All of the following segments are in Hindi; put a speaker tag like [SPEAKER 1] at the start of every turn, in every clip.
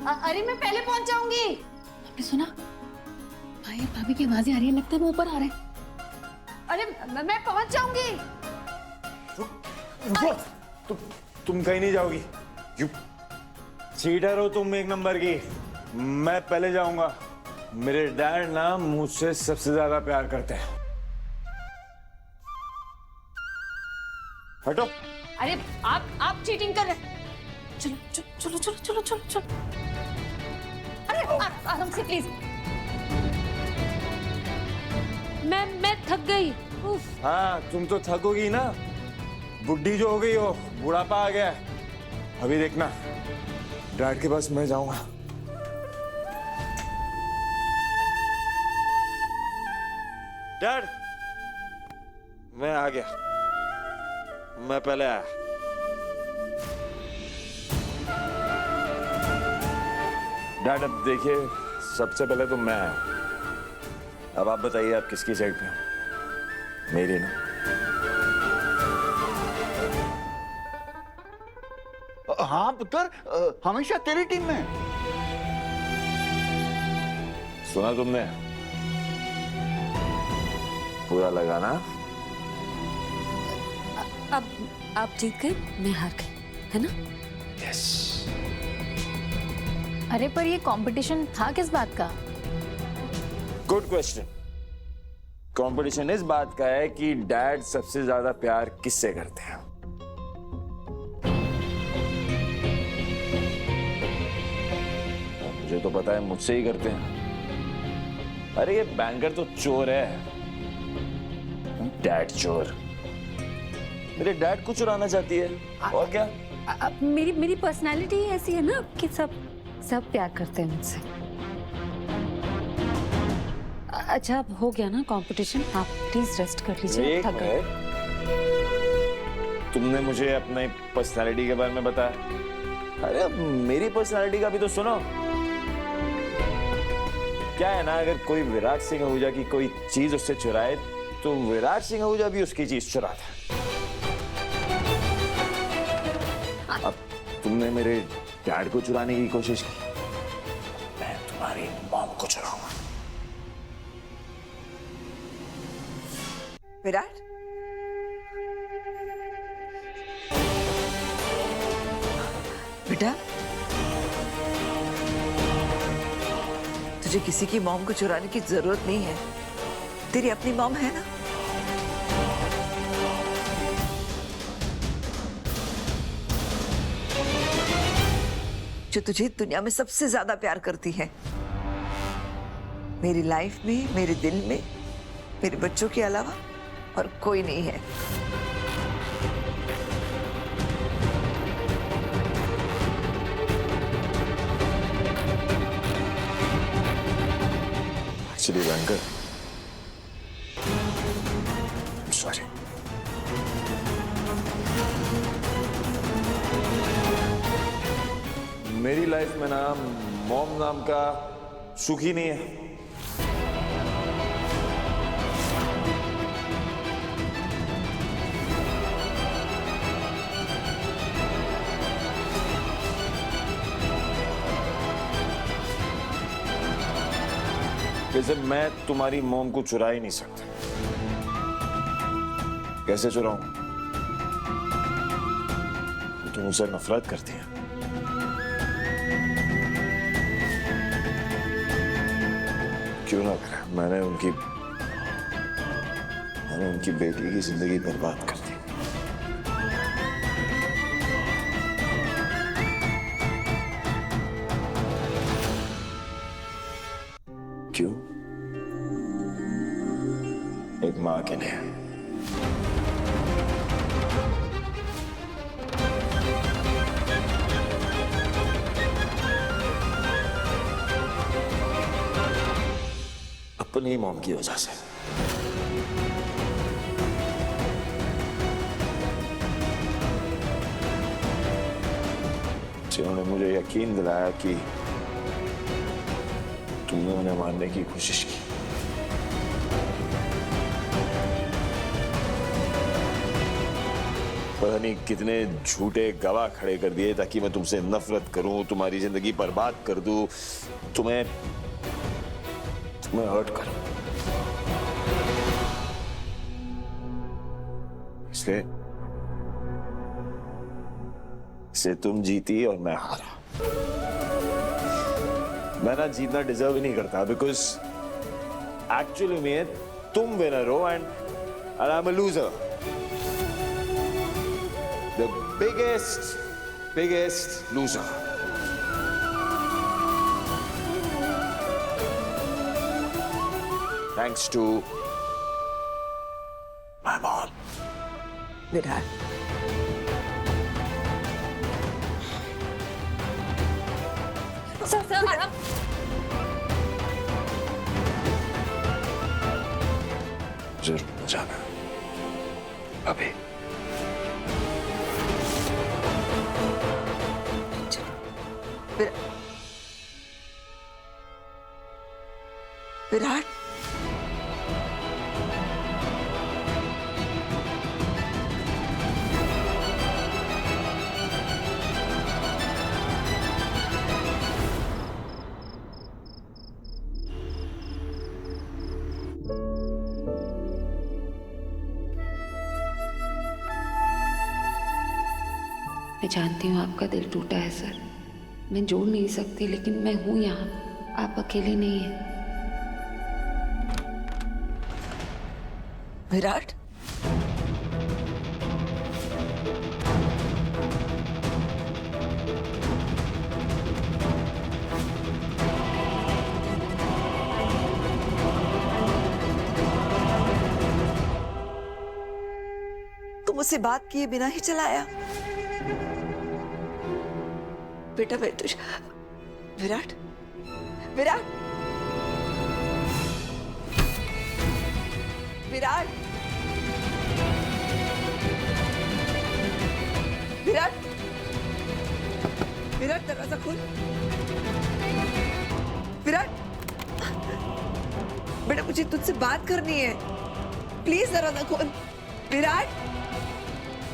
[SPEAKER 1] अरे मैं पहले पहुंच जाऊंगी।
[SPEAKER 2] आपने सुना? भाई भाभी की आवाजें आ रही है, लगता है वो ऊपर आ रहे हैं।
[SPEAKER 1] अरे मैं पहुंच जाऊंगी।
[SPEAKER 3] रुको, तुम कहीं नहीं जाओगी। यू चीटर हो तुम, एक नंबर की। मैं पहले जाऊंगा। मेरे डैड ना मुझसे सबसे ज्यादा प्यार करते हैं। हटो।
[SPEAKER 1] अरे आप चीटिंग कर रहे।
[SPEAKER 2] चलो चलो चलो चलो चलो चलो।
[SPEAKER 1] अरे आराम से प्लीज। मैं थक गई। उफ।
[SPEAKER 3] हाँ तुम तो थकोगी ना, बुढ़ी जो हो गई हो, बुढ़ापा आ गया है। अभी देखना, डैड के पास मैं जाऊंगा। डैड, मैं आ गया। मैं पहले आया। डैड अब देखिए, सबसे पहले तो मैं आया। अब आप बताइए, आप किसकी साइड पे हो? मेरी ना।
[SPEAKER 4] हाँ पुत्र, हमेशा तेरी टीम में।
[SPEAKER 3] सुना तुमने? पूरा लगाना।
[SPEAKER 2] अब आप जीत गए, मैं हार गई, है ना?
[SPEAKER 3] यस।
[SPEAKER 5] अरे पर ये कंपटीशन था किस बात का?
[SPEAKER 3] Good question. कंपटीशन इस बात का है कि डैड सबसे ज्यादा प्यार किससे करते हैं। मुझे तो पता है मुझसे ही करते हैं। अरे ये बैंकर तो चोर है, डैड चोर। मेरे डैड को चुराना चाहती है, और क्या?
[SPEAKER 2] मेरी पर्सनालिटी ऐसी है ना कि सब प्यार करते हैं मुझसे। अच्छा अब हो गया ना कंपटीशन, आप प्लीज रेस्ट कर लीजिए।
[SPEAKER 3] एक मिनट, तुमने मुझे अपनी पर्सनालिटी के बारे में बताया। अरे अब मेरी पर्सनालिटी का भी तो सुनो। क्या है ना, अगर कोई विराट सिंह आहूजा की कोई चीज उससे चुराए तो विराट सिंह आहूजा भी उसकी चीज चुराता है। अब तुमने मेरे डैड को चुराने की कोशिश की, मैं तुम्हारी मॉम को चुराऊंगा।
[SPEAKER 6] विराट, बेटा तुझे किसी की मॉम को चुराने की जरूरत नहीं है। तेरी अपनी मॉम है ना। जो तुझे दुनिया में सबसे ज्यादा प्यार करती है। मेरी लाइफ में, मेरे दिल में, मेरे बच्चों के अलावा और कोई नहीं है।
[SPEAKER 3] Actually banker, sorry. मेरी लाइफ में ना मॉम नाम का सुख ही नहीं है। वैसे मैं तुम्हारी मॉम को चुरा ही नहीं सकता। कैसे चुराऊं? तुम मुझसे नफरत करती है। क्यों ना करा, मैंने उनकी बेटी की जिंदगी बर्बाद कर दी। क्यों? एक मां के लिए। अपनी मॉम की वजह से। जिन्होंने मुझे यकीन दिलाया कि तुमने उन्हें मारने की कोशिश की। पता नहीं कितने झूठे गवाह खड़े कर दिए ताकि मैं तुमसे नफरत करूं, तुम्हारी जिंदगी बर्बाद कर दूं, तुम्हें हर्ट करूं। इसलिए तुम जीती और मैं हारा। मैं ना जीतना डिजर्व ही नहीं करता, बिकॉज एक्चुअली में तुम विनर हो and I am a loser. The biggest loser. Thanks to my mom.
[SPEAKER 6] Virat,
[SPEAKER 1] sir आराम।
[SPEAKER 3] जरूर जाना अभी।
[SPEAKER 6] विराट,
[SPEAKER 2] मैं जानती हूँ आपका दिल टूटा है सर, मैं जोड़ नहीं सकती, लेकिन मैं हूँ यहाँ, आप अकेले नहीं हैं।
[SPEAKER 6] विराट, तुम मुझसे बात किए बिना ही चला आया। बेटा मैं तुझ विराट, विराट, विराट, विराट, विराट दरवाजा खोल। विराट, बेटा मुझे तुझसे बात करनी है, प्लीज दरवाजा खोल। विराट,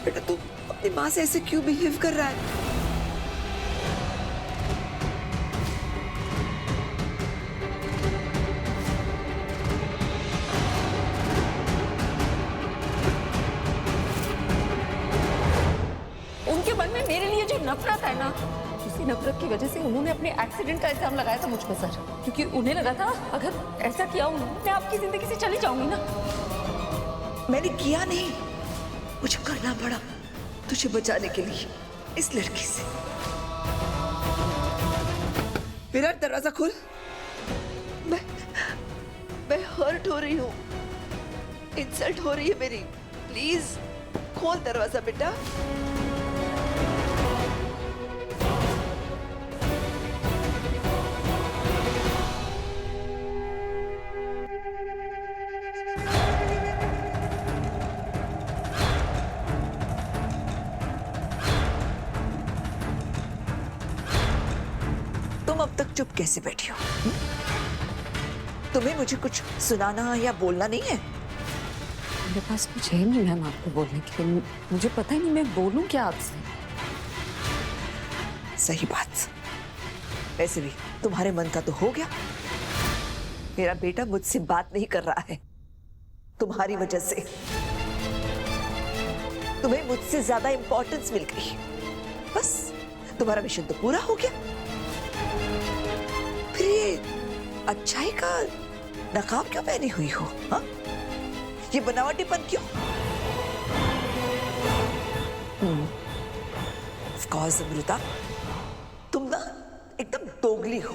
[SPEAKER 6] बेटा तू अपनी माँ से ऐसे क्यों बिहेव कर रहा है?
[SPEAKER 2] उनके मन में मेरे लिए जो नफरत है ना, उसी नफरत की वजह से उन्होंने अपने एक्सीडेंट का इल्जाम लगाया था मुझ पर सर, क्योंकि उन्हें लगा था अगर ऐसा किया उन्होंने, मैं आपकी जिंदगी से चली जाऊंगी ना।
[SPEAKER 6] मैंने किया नहीं, मुझे करना पड़ा तुझे बचाने के लिए इस लड़की से। विराट दरवाजा खोल, मैं हर्ट हो रही हूँ, इंसल्ट हो रही है मेरी, प्लीज खोल दरवाजा बेटा। तुम अब तक चुप कैसे बैठी हो? तुम्हें मुझे कुछ सुनाना या बोलना नहीं है?
[SPEAKER 2] मेरे पास कुछ है नहीं मैम आपको बोलने के लिए, मुझे पता ही नहीं मैं बोलूं क्या आपसे।
[SPEAKER 6] सही बात, वैसे भी तुम्हारे मन का तो हो गया। मेरा बेटा मुझसे बात नहीं कर रहा है तुम्हारी वजह से। तुम्हें मुझसे ज्यादा इंपॉर्टेंस मिल गई, बस तुम्हारा मिशन तो पूरा हो गया। फिर ये अच्छाई का नकाब क्यों पहनी हुई हो? हाँ, ये बनावटीपन क्यों? ऑफ कोर्स अमृता, तुम ना एकदम दोगली हो।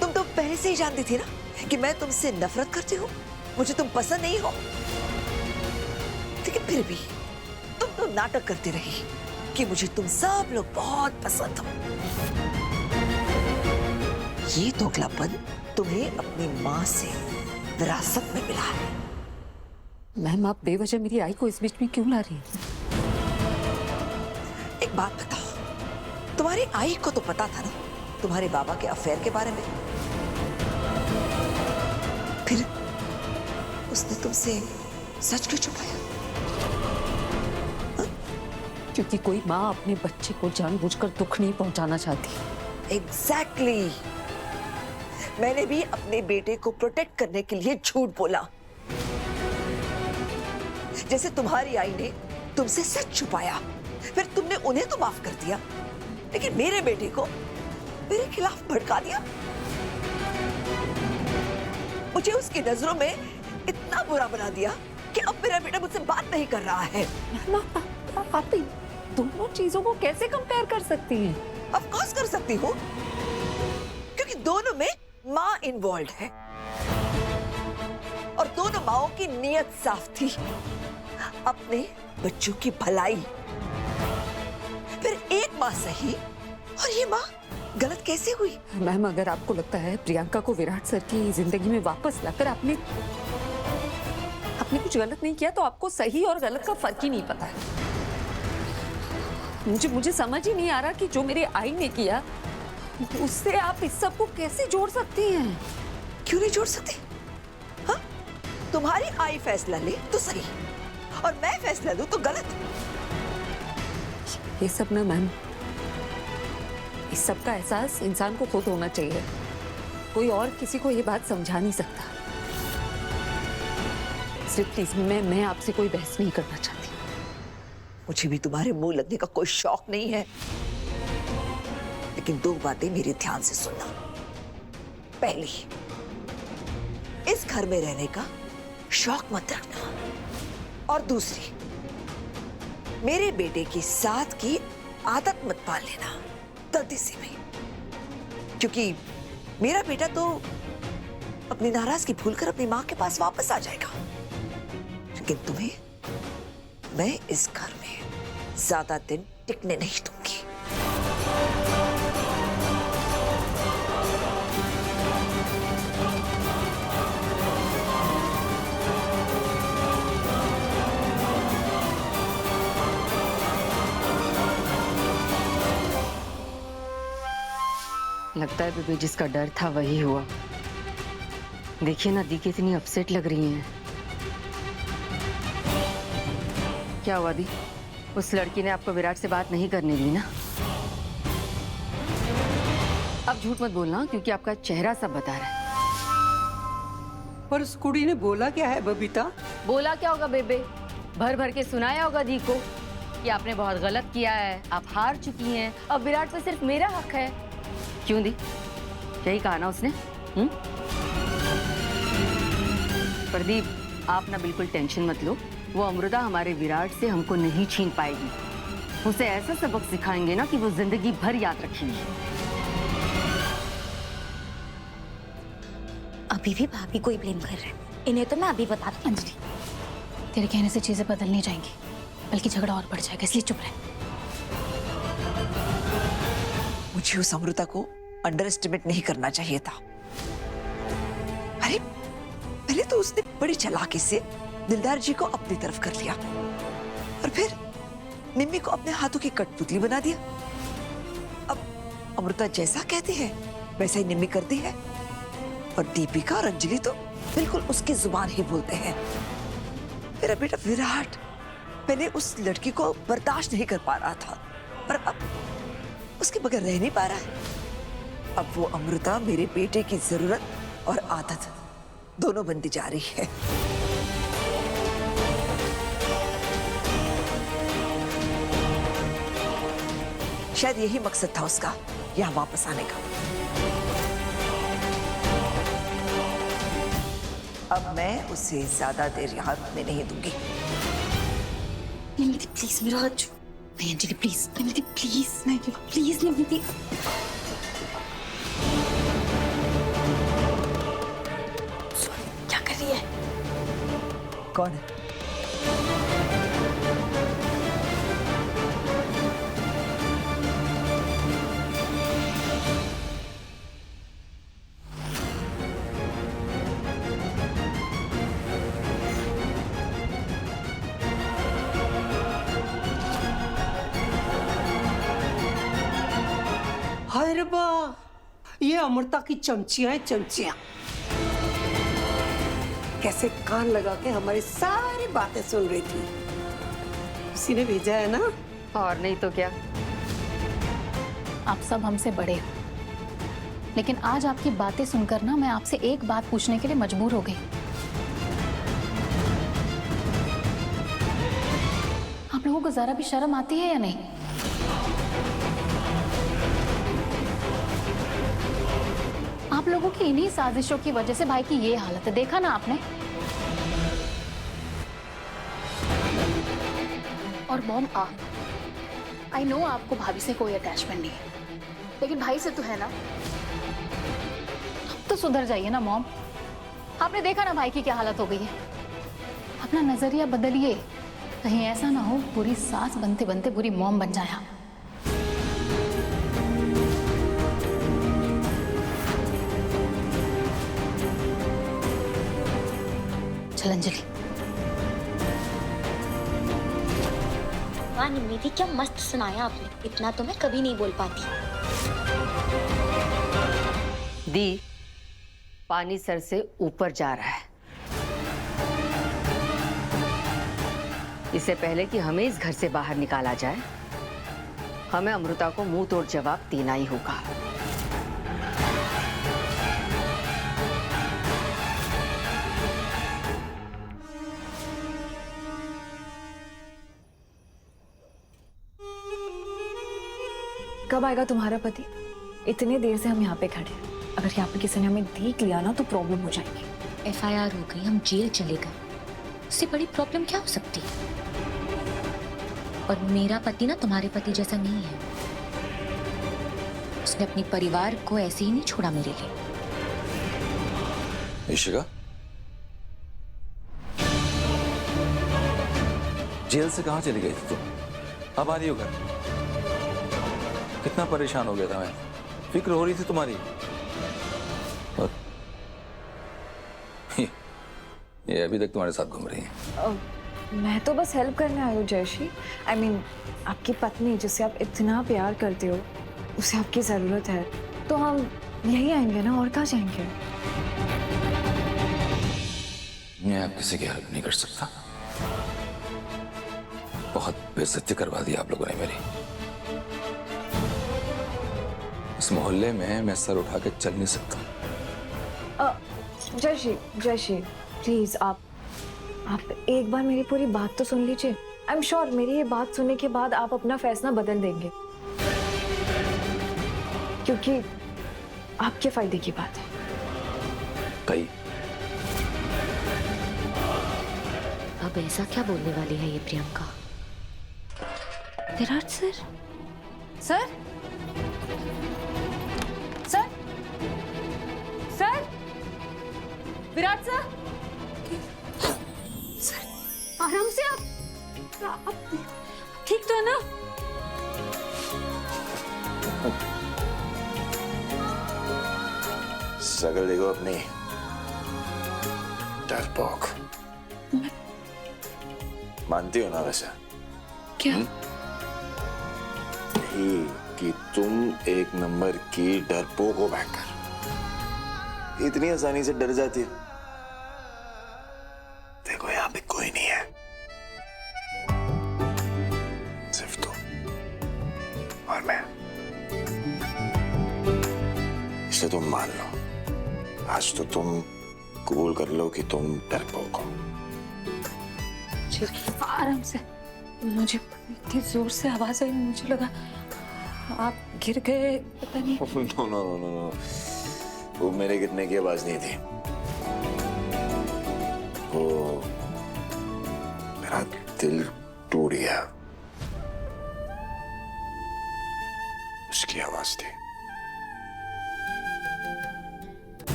[SPEAKER 6] तुम तो पहले से ही जानती थी ना कि मैं तुमसे नफरत करती हूँ, मुझे तुम पसंद नहीं हो, लेकिन फिर भी तुम तो नाटक करती रही कि मुझे तुम सब लोग बहुत पसंद हो। ये दोगलापन तुम्हें अपनी माँ से विरासत में मिला है।
[SPEAKER 2] मैम आप बेवजह मेरी आई को इस बीच में क्यों ला रही हैं?
[SPEAKER 6] एक बात बताओ, तुम्हारी आई को तो पता था ना तुम्हारे बाबा के अफेयर के बारे में, फिर उसने तुमसे सच क्यों छुपाया?
[SPEAKER 2] क्योंकि कोई माँ अपने बच्चे को जानबूझकर दुख नहीं पहुंचाना चाहती।
[SPEAKER 6] एग्जैक्टली मैंने भी अपने बेटे को प्रोटेक्ट करने के लिए झूठ बोला। जैसे तुम्हारी आई ने तुमसे सच छुपाया, फिर तुमने उन्हें तो माफ कर दिया, लेकिन मेरे बेटे को मेरे खिलाफ भड़का दिया। मुझे उसकी नजरों में इतना बुरा बना दिया कि अब मेरा बेटा मुझसे बात नहीं कर रहा है।
[SPEAKER 2] आप इन दोनों चीजों को कैसे कंपेयर कर सकती हैं?
[SPEAKER 6] ऑफ कोर्स कर सकती हूँ, क्योंकि दोनों में माँ इन्वॉल्व है और दोनों माओं की नीयत साफ थी, अपने बच्चों की भलाई। फिर एक माँ सही और ये माँ गलत कैसे हुई?
[SPEAKER 2] मैम, अगर आपको लगता है प्रियंका को विराट सर की जिंदगी में वापस लाकर आपने कुछ गलत नहीं किया, तो आपको सही और गलत का फर्क ही नहीं पता है। मुझे समझ ही नहीं आ रहा कि जो मेरे आई ने किया उससे आप इस सब को कैसे जोड़ सकती हैं?
[SPEAKER 6] क्यों नहीं जोड़ सकती? हाँ? तुम्हारी आई फैसला ले तो सही और मैं फैसला लूं तो गलत।
[SPEAKER 2] ये सब ना मैम, इस सब का एहसास इंसान को खुद होना चाहिए। कोई और किसी को ये बात समझा नहीं सकता। सिर्फ प्लीज, मैं आपसे कोई बहस नहीं करना चाहती।
[SPEAKER 6] मुझे भी तुम्हारे मुंह लगने का कोई शौक नहीं है, लेकिन दो बातें मेरे ध्यान से सुनना। पहली, इस घर में रहने का शौक मत रखना, और दूसरी, मेरे बेटे के साथ की आदत मत पाल लेना गलती से भी, क्योंकि मेरा बेटा तो अपनी नाराजगी भूलकर अपनी मां के पास वापस आ जाएगा, लेकिन तुम्हें मैं इस घर में ज्यादा दिन टिकने नहीं दूंगी।
[SPEAKER 7] लगता है बेबी जिसका डर था वही हुआ। देखिए ना, दी कितनी अपसेट लग रही हैं। क्या हुआ दी? उस लड़की ने आपको विराट से बात नहीं करने दी ना? अब झूठ मत बोलना, क्योंकि आपका चेहरा सब बता रहा है।
[SPEAKER 8] पर उस कुड़ी ने बोला क्या है बबीता?
[SPEAKER 7] बोला क्या होगा बेबे? भर भर के सुनाया होगा दी को कि आपने बहुत गलत किया है, आप हार चुकी हैं, अब विराट पे सिर्फ मेरा हक है। क्यों दी? यही कहा ना उसने? प्रदीप, आप ना बिल्कुल टेंशन मत लो। वो अमृता हमारे विराट से हमको नहीं छीन पाएगी। उसे ऐसा सबक सिखाएंगे ना कि वो जिंदगी भर याद रखेगी।
[SPEAKER 5] अभी भी भाभी को ही ब्लेम कर रहे हैं। इन्हें तो मैं अभी बता दूं। अंजलि, तेरे कहने से चीजें बदल नहीं जाएंगी, बल्कि झगड़ा और बढ़ जाएगा, इसलिए चुप रहे।
[SPEAKER 6] मुझे उस अमृता को अंडर एस्टिमेट नहीं करना चाहिए था। अरे पहले तो उसने बड़ी चालाकी से दिलदार जी को अपनी तरफ कर लिया, और फिर निम्मी को अपने हाथों की कठपुतली बना दिया। अब अमृता जैसा कहती है वैसा ही निम्मी करती है, और दीपिका और अंजलि तो बिल्कुल उसकी जुबान ही बोलते हैं। मेरा बेटा विराट पहले उस लड़की को बर्दाश्त नहीं कर पा रहा था, पर अब उसके बगैर रह नहीं पा रहा है। अब वो अमृता मेरे बेटे की जरूरत और आदत दोनों बनती जा रही है। शायद यही मकसद था उसका यहाँ वापस आने का। अब मैं उसे ज्यादा देर यहाँ रुकने नहीं दूंगी।
[SPEAKER 5] निमिति प्लीज मेरा हाथ छू। नहीं अंजलि प्लीज, निमिति प्लीज, नहीं प्लीज निमिति। क्या कर रही है?
[SPEAKER 6] कौन है?
[SPEAKER 8] हाय रब्बा, ये अमृता की चमचियां हैं, चमचियां। कैसे कान लगा के हमारी सारी बातें सुन रही थी। उसी ने भेजा है ना
[SPEAKER 7] और नहीं तो क्या।
[SPEAKER 5] आप सब हमसे बड़े हो, लेकिन आज आपकी बातें सुनकर ना मैं आपसे एक बात पूछने के लिए मजबूर हो गई। आप लोगों को जरा भी शर्म आती है या नहीं? आप लोगों की इन्हीं साजिशों की वजह से भाई की ये हालत है, देखा ना आपने। और मॉम, आई नो आपको भाभी से कोई अटैचमेंट नहीं है, लेकिन भाई से तो है ना। तो सुधर जाइए ना मॉम। आपने देखा ना भाई की क्या हालत हो गई है। अपना नजरिया बदलिए, कहीं ऐसा ना हो बुरी सास बनते बनते बुरी मॉम बन जाए आप। चल अंजलि।
[SPEAKER 9] वाह निम्मी क्या मस्त सुनाया आपने, इतना तो मैं कभी नहीं बोल पाती।
[SPEAKER 7] दी, पानी सर से ऊपर जा रहा है। इससे पहले कि हमें इस घर से बाहर निकाला जाए, हमें अमृता को मुंह तोड़ जवाब देना ही होगा।
[SPEAKER 10] कब आएगा तुम्हारा पति? इतने देर से हम यहाँ पे खड़े हैं। अगर यहाँ पे किसी ने हमें देख लिया ना तो प्रॉब्लम हो जाएगी।
[SPEAKER 9] FIR हो गई, हम जेल चले गए, उससे बड़ी प्रॉब्लम क्या हो सकती है? और मेरा पति ना तुम्हारे पति जैसा नहीं है। उसने अपने परिवार को ऐसे ही नहीं छोड़ा मेरे लिए।
[SPEAKER 11] इशिका, जेल से कहाँ चली गई थी तुम? अब आ रही हो घर? कितना परेशान हो गया था मैं, फिक्र हो रही थी तुम्हारी। और ये अभी तक तुम्हारे साथ घूम रही है।
[SPEAKER 10] मैं तो बस हेल्प करने आई हूँ जयश्री। I mean, आपकी पत्नी जिससे आप इतना प्यार करते हो, उसे आपकी जरूरत है, तो हम यही आएंगे ना, और कहाँ जाएंगे?
[SPEAKER 11] मैं आप किसी की हेल्प नहीं कर सकता। बहुत बेइज्जती करवा दी आप लोगों ने मेरी। इस मोहल्ले में मैं सर उठा के चल नहीं सकता।
[SPEAKER 10] जयश्री प्लीज आप एक बार मेरी पूरी बात तो सुन लीजिए। आई एम श्योर मेरी ये बात सुनने के बाद आप अपना फैसला बदल देंगे, क्योंकि आपके फायदे की बात है।
[SPEAKER 11] कई
[SPEAKER 9] अब ऐसा क्या बोलने वाली है ये Priyanka?
[SPEAKER 5] Virat sir, sir, sir, sir, Virat sir, sir, आराम से। आप ठीक तो है ना?
[SPEAKER 3] शकल देखो अपनी, डरपोक। मानती हो ना वैसे?
[SPEAKER 5] क्या?
[SPEAKER 3] ही कि तुम एक नंबर की डरपोक हो बैंकर। इतनी आसानी से डर जाती हो। देखो यहाँ पे कोई नहीं है, सिर्फ तुम और मैं। इसे तुम मान लो, आज तो तुम कबूल कर लो कि तुम डरपोक हो।
[SPEAKER 2] आराम से। मुझे इतनी जोर से आवाज आई, मुझे लगा आप गिर गए, पता नहीं।
[SPEAKER 3] नो नो नो नो, वो मेरे गिरने की आवाज नहीं थी, वो मेरा दिल टूट गया उसकी आवाज थी।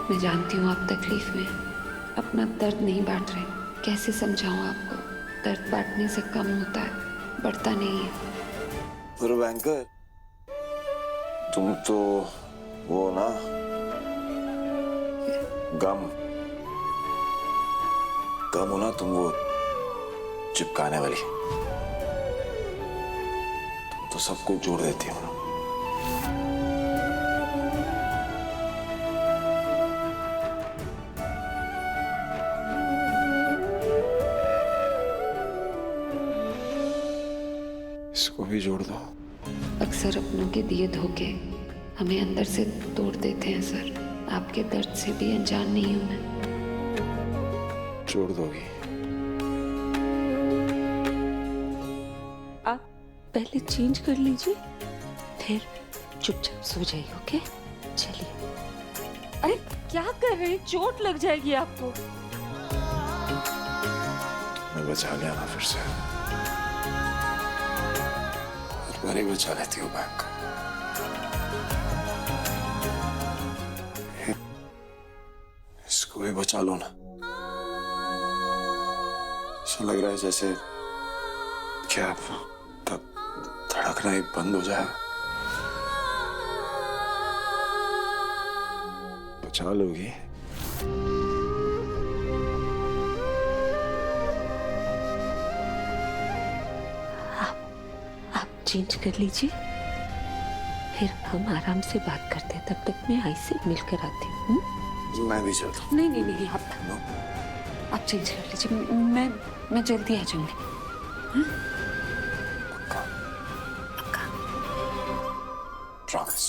[SPEAKER 2] मैं जानती हूँ आप तकलीफ में, अपना दर्द नहीं बांट रहे। कैसे समझाऊं आपको? दर्द बांटने से कम होता है, बढ़ता नहीं है।
[SPEAKER 3] पर बैंकर, तुम तो वो ना गम हो ना, तुम वो चिपकाने वाली, तुम तो सबको जोड़ देती हो ना।
[SPEAKER 11] इसको भी जोड़ दो।
[SPEAKER 2] अक्सर अपनों के दिए धोखे हमें अंदर से तोड़ देते हैं सर। आपके दर्द से भी अनजान नहीं हूं मैं।
[SPEAKER 11] जोड़ दोगी?
[SPEAKER 2] आप पहले चेंज कर लीजिए, फिर चुपचाप सो जाइए। ओके, चलिए। अरे क्या कर रहे हैं, चोट लग जाएगी आपको।
[SPEAKER 11] मैं बचा लिया ना फिर से। हर बार ही बचा लेती हूँ बैंक। इसको भी बचा लो ना। ऐसा लग रहा है जैसे क्या तब धड़कना ही बंद हो जाए। बचा लोगी?
[SPEAKER 2] आप चेंज कर लीजिए, फिर हम आराम से बात करते हैं। तब तक मैं आई से मिलकर आती हूँ।
[SPEAKER 11] मैं भी चलता हूँ।
[SPEAKER 2] नहीं नहीं नहीं, आप चेंज कर लीजिए। मैं जल्दी आ जाऊंगी।
[SPEAKER 11] पक्का? प्रॉमिस?